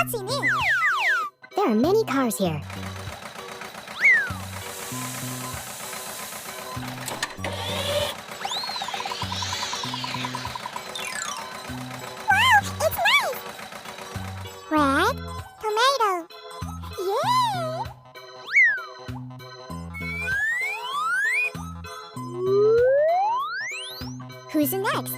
What's in it? There are many cars here. Wow, it's nice! Red tomato. Yay! Who's next?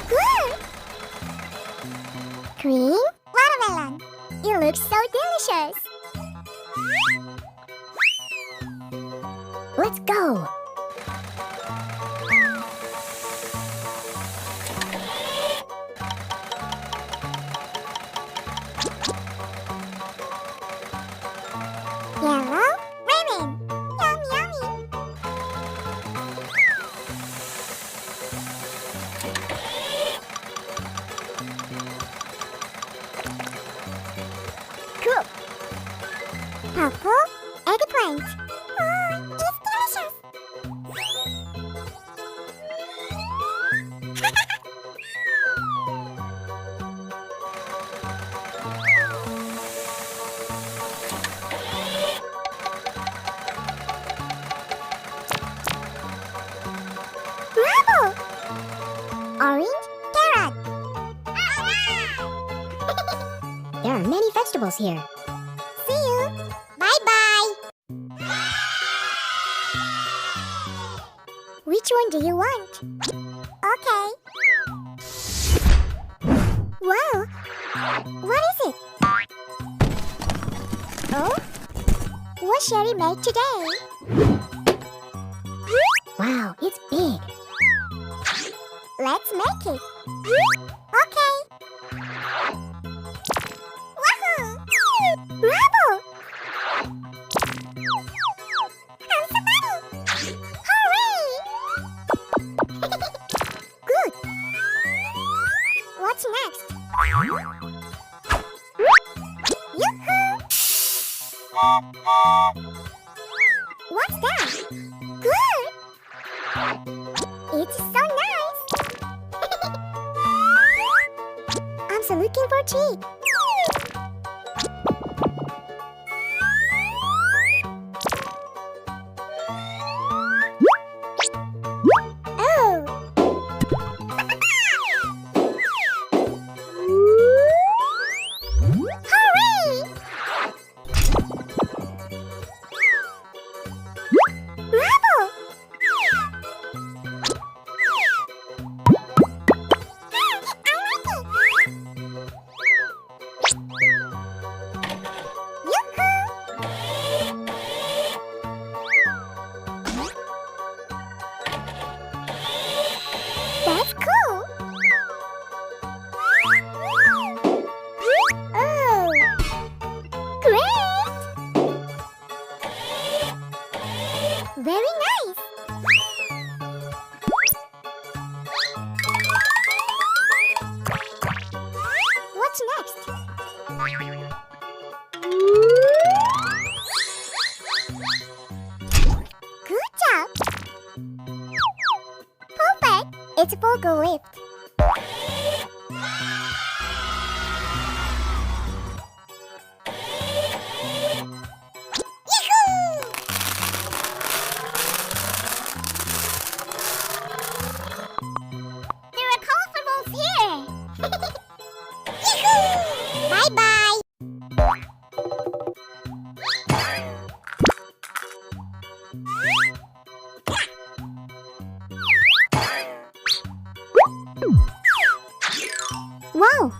Good! Green watermelon. It looks so delicious. Let's go! Yellow lemon. Yum yummy. Cool. Purple eggplant. Oh, it's delicious. Bravo! Orange carrot. There are many vegetables here. See you. Bye bye. Which one do you want? Okay. Wow. What is it? Oh? What Sherry made today? Wow, it's big. Let's make it. Okay. Woohoo! Bravo! I'm so funny! Hooray! Good. What's next? Yoo-hoo! What's that? Good! It's so nice! I'm so looking for a treat. Oh! Hooray! Bravo! That's cool! Oh! Great! Very nice! What's next? Good job! Perfect! It's for go lift. Yahoo! There are colorfuls here. Yahoo! Bye bye. Wow!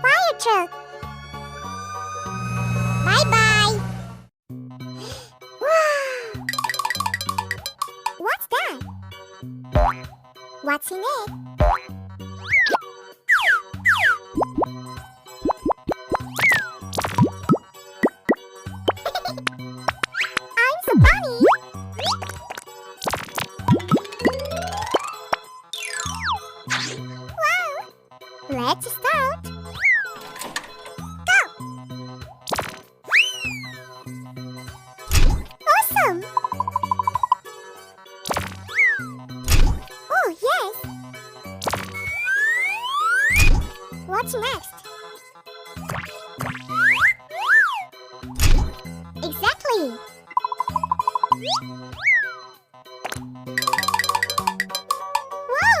Fire truck. Bye-bye. What's that? What's in it? I'm so funny. Wow. Let's start. Go. Awesome. Oh, yes. What's next? Exactly. Whoa!